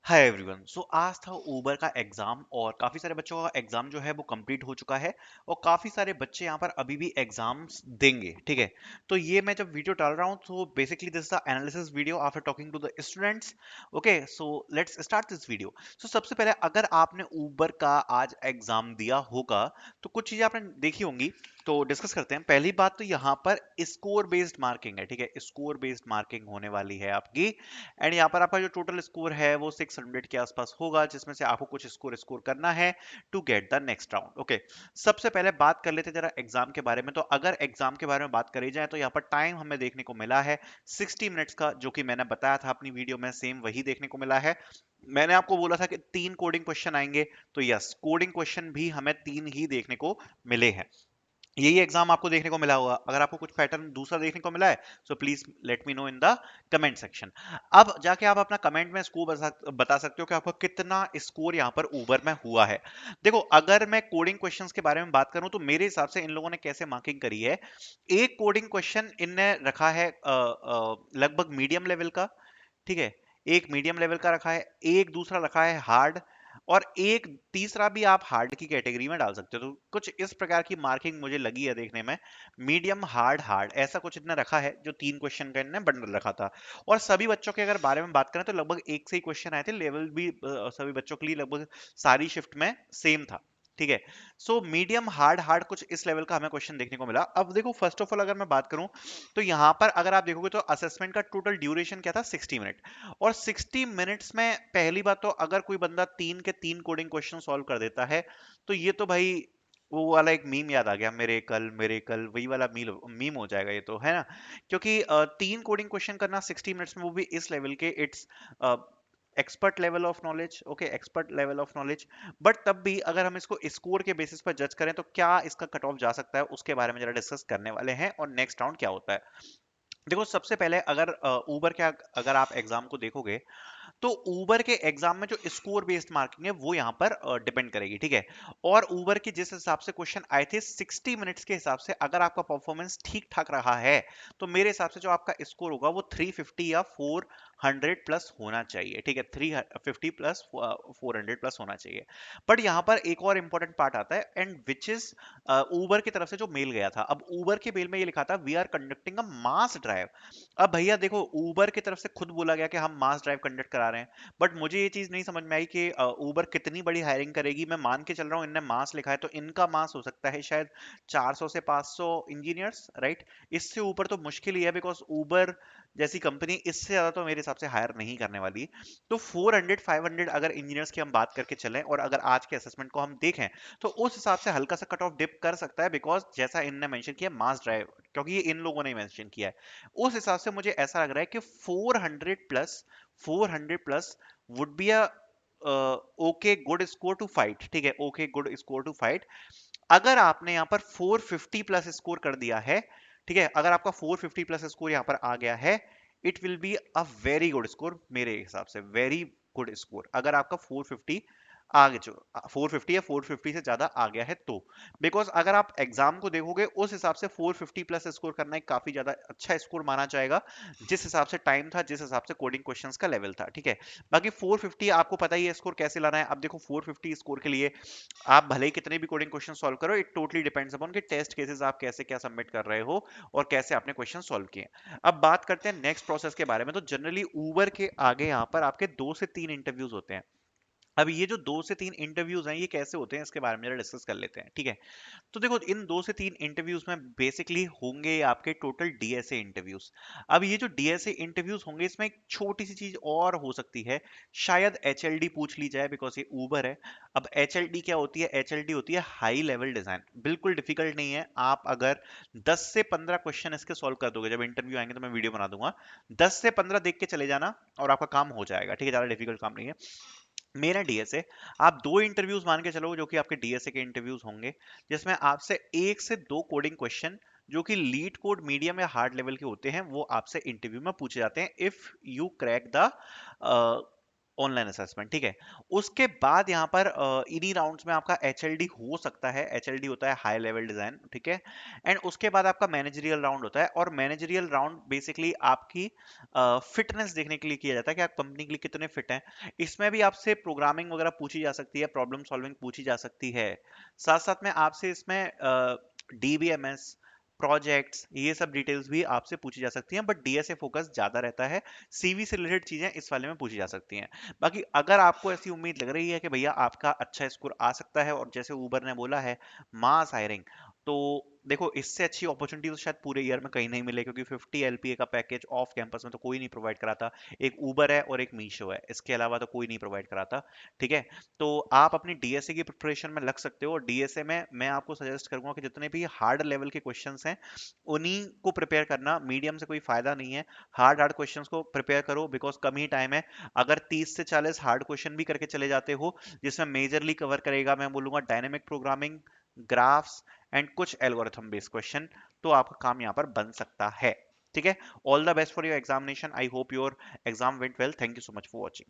Hi everyone. सो आज था Uber का एग्जाम और काफी सारे बच्चों का एग्जाम जो है वो कंप्लीट हो चुका है और काफी सारे बच्चे यहाँ पर अभी भी एग्जाम्स देंगे। ठीक है, तो ये मैं जब वीडियो डाल रहा हूँ तो basically this is the analysis video after talking to the students. Okay, so let's start this video. So सबसे पहले अगर आपने ऊबर का आज एग्जाम दिया होगा तो कुछ चीजें आपने देखी होंगी, तो डिस्कस करते हैं। पहली बात तो यहाँ पर स्कोर बेस्ड मार्किंग है। ठीक है, स्कोर बेस्ड मार्किंग होने वाली है आपकी एंड यहाँ पर आपका जो टोटल स्कोर है वो 600 के आसपास होगा, जिसमें से आपको कुछ स्कोर स्कोर करना है to get the next round. Okay, सबसे पहले बात कर लेते हैं जरा एग्जाम के बारे में। तो अगर एग्जाम के बारे में बात करी जाए तो यहाँ पर टाइम हमें देखने को मिला है 60 मिनट्स का, जो कि मैंने बताया था अपनी वीडियो में, सेम वही देखने को मिला है। मैंने आपको बोला था कि 3 कोडिंग क्वेश्चन आएंगे, तो यस, कोडिंग क्वेश्चन भी हमें 3 ही देखने को मिले हैं। यही एग्जाम आपको देखने को मिला होगा। अगर आपको कुछ पैटर्न दूसरा देखने को मिला है so please let me know in the comment section. अब जाके आप अपना कमेंट में स्कोर बता सकते हो कि आपका कितना स्कोर यहाँ पर ऊबर में हुआ है। देखो, अगर मैं कोडिंग क्वेश्चंस के बारे में बात करूं तो मेरे हिसाब से इन लोगों ने कैसे मार्किंग करी है, एक कोडिंग क्वेश्चन इनने रखा है लगभग मीडियम लेवल का। ठीक है, एक मीडियम लेवल का रखा है, एक दूसरा रखा है हार्ड, और एक तीसरा भी आप हार्ड की कैटेगरी में डाल सकते हो। तो कुछ इस प्रकार की मार्किंग मुझे लगी है देखने में, मीडियम हार्ड हार्ड ऐसा कुछ इतना रखा है, जो 3 क्वेश्चन का इन्होंने बंडल रखा था। और सभी बच्चों के अगर बारे में बात करें तो लगभग एक से ही क्वेश्चन आए थे, लेवल भी सभी बच्चों के लिए लगभग सारी शिफ्ट में सेम था। ठीक है, सो मीडियम हार्ड हार्ड कुछ इस लेवल का हमें क्वेश्चन देखने को मिला। अब देखो, फर्स्ट ऑफ ऑल अगर मैं बात करूं तो यहाँ पर अगर आप देखोगे तो असेसमेंट का टोटल ड्यूरेशन क्या था, 60 मिनट। और 60 मिनट्स में पहली बात तो अगर कोई बंदा 3 के 3 कोडिंग क्वेश्चन सॉल्व कर देता है तो ये तो भाई वो वाला एक मीम याद आ गया, मेरे कल वही वाला मीम हो जाएगा ये तो, है ना। क्योंकि 3 कोडिंग क्वेश्चन करना 60 मिनट्स में, वो भी इस लेवल के, it's expert level of knowledge. Okay, expert level of knowledge. But तब भी अगर हम इसको स्कोर के बेसिस पर जज करें तो क्या इसका कट ऑफ जा सकता है, उसके बारे में जरा डिस्कस करने वाले हैं और नेक्स्ट राउंड क्या होता है। देखो, सबसे पहले अगर ऊबर के अगर आप एग्जाम को देखोगे तो ऊबर के एग्जाम में जो स्कोर बेस्ड मार्किंग है वो यहाँ पर डिपेंड करेगी। ठीक है, और ऊबर के जिस हिसाब से क्वेश्चन आए थे 60 मिनट्स के हिसाब से, अगर आपका परफॉर्मेंस ठीक ठाक रहा है तो मेरे हिसाब से जो आपका स्कोर होगा वो 350 या 400 प्लस होना चाहिए। ठीक है, 350 प्लस 400 प्लस होना चाहिए। बट यहाँ पर एक और इंपॉर्टेंट पार्ट आता है एंड विच इज ऊबर की तरफ से जो मेल गया था। अब ऊबर के मेल में ये लिखा था we are conducting a mass drive. अब भैया देखो, ऊबर की तरफ से खुद बोला गया कि हम मास ड्राइव कंडक्ट करा रहे हैं, बट मुझे ये चीज नहीं समझ में आई कि ऊबर कितनी बड़ी हायरिंग करेगी। मैं मान के चल रहा हूँ इनने मास लिखा है तो इनका मास हो सकता है शायद 400 से 500 इंजीनियर्स, राइट। इससे ऊपर तो मुश्किल ही है, बिकॉज ऊबर जैसी कंपनी इससे ज्यादा तो मेरे हिसाब से हायर नहीं करने वाली। तो 400 500 अगर इंजीनियर्स की हम बात करके चलें और अगर आज के असेसमेंट को हम देखें तो उस हिसाब से हल्का सा कट ऑफ डिप कर सकता है, बिकॉज जैसा इनने मेंशन किया मास ड्राइव, क्योंकि ये इन लोगों ने मेंशन किया है। उस हिसाब से मुझे ऐसा लग रहा है कि 400 plus would be a okay good score to fight. ठीक है, okay good score to fight. अगर आपने यहाँ पर 450 प्लस स्कोर कर दिया है, ठीक है, अगर आपका 450 प्लस स्कोर यहाँ पर आ गया है, it will be a very good score मेरे हिसाब से, वेरी गुड स्कोर। अगर आपका 450 आगे जो 450 या 450 से ज्यादा आ गया है तो, बिकॉज अगर आप एग्जाम को देखोगे उस हिसाब से 450 प्लस स्कोर करना एक काफी ज्यादा अच्छा स्कोर माना जाएगा, जिस हिसाब से टाइम था, जिस हिसाब से कोडिंग क्वेश्चंस का लेवल था। ठीक है, बाकी 450 आपको पता ही है स्कोर कैसे लाना है। अब देखो, 450 स्कोर के लिए आप भले ही कितने भी कोडिंग क्वेश्चन सॉल्व करो, इट टोटली डिपेंड्स अपॉन कि टेस्ट केसेस आप कैसे क्या सबमिट कर रहे हो और कैसे आपने क्वेश्चन सॉल्व किए। अब बात करते हैं नेक्स्ट प्रोसेस के बारे में। तो जनरली ऊबर के आगे यहाँ पर आपके 2 से 3 इंटरव्यूज होते हैं। अब ये जो 2 से 3 इंटरव्यूज हैं ये कैसे होते हैं इसके बारे में जरा डिस्कस कर लेते हैं। ठीक है, तो देखो, इन 2 से 3 इंटरव्यूज में बेसिकली होंगे आपके टोटल डीएसए इंटरव्यूज। अब ये जो डीएसए इंटरव्यूज होंगे इसमें एक छोटी सी चीज और हो सकती है, शायद एचएलडी पूछ ली जाए, बिकॉज ये ऊबर है। अब एचएलडी क्या होती है, एचएलडी होती है हाई लेवल डिजाइन, बिल्कुल डिफिकल्ट नहीं है। आप अगर 10 से 15 क्वेश्चन इसके सॉल्व कर दोगे, जब इंटरव्यू आएंगे तो मैं वीडियो बना दूंगा, 10 से 15 देख के चले जाना और आपका काम हो जाएगा। ठीक है, ज्यादा डिफिकल्ट काम नहीं है। मेरा डीएसए, आप 2 इंटरव्यूज मान के चलो जो कि आपके डीएसए के इंटरव्यूज होंगे, जिसमें आपसे 1 से 2 कोडिंग क्वेश्चन जो कि लीड कोड मीडियम या हार्ड लेवल के होते हैं वो आपसे इंटरव्यू में पूछे जाते हैं, if you crack the online assessment, ठीक है। उसके बाद यहाँ पर इन्हीं राउंड्स में आपका एचएलडी हो सकता है। एचएलडी होता है हाई लेवल डिजाइन, ठीक है। एंड उसके बाद आपका मैनेजरियल राउंड होता है, और मैनेजरियल राउंड बेसिकली आपकी फिटनेस देखने के लिए किया जाता है कि आप कंपनी के लिए कितने फिट हैं। इसमें भी आपसे प्रोग्रामिंग वगैरह पूछी जा सकती है, प्रॉब्लम सॉल्विंग पूछी जा सकती है। साथ साथ में आपसे इसमें डीबीएमएस, प्रोजेक्ट्स, ये सब डिटेल्स भी आपसे पूछी जा सकती हैं, बट डीएसए फोकस ज्यादा रहता है। सीवी से रिलेटेड चीजें इस वाले में पूछी जा सकती हैं। बाकी अगर आपको ऐसी उम्मीद लग रही है कि भैया आपका अच्छा स्कोर आ सकता है, और जैसे उबर ने बोला है मास हायरिंग, तो देखो इससे अच्छी अपॉर्चुनिटी तो शायद पूरे ईयर में कहीं नहीं मिले, क्योंकि 50 एलपीए का पैकेज ऑफ कैंपस में तो कोई नहीं प्रोवाइड कराता। एक उबर है और एक मीशो है, इसके अलावा तो कोई नहीं प्रोवाइड कराता, ठीक है। तो आप अपनी डीएसए की प्रिपरेशन में लग सकते हो। डीएसए में मैं आपको सजेस्ट करूंगा कि जितने भी हार्ड लेवल के क्वेश्चंस हैं उन्हीं को प्रिपेयर करना, मीडियम से कोई फायदा नहीं है। हार्ड हार्ड क्वेश्चंस को प्रिपेयर करो, बिकॉज कम ही टाइम है। अगर 30 से 40 हार्ड क्वेश्चन भी करके चले जाते हो, जिसमें मेजरली कवर करेगा, मैं बोलूंगा डायनेमिक प्रोग्रामिंग, ग्राफ्स एंड कुछ एल्गोरिथम बेस्ड क्वेश्चन, तो आपका काम यहाँ पर बन सकता है, ठीक है। All the best for your examination. I hope your exam went well. Thank you so much for watching.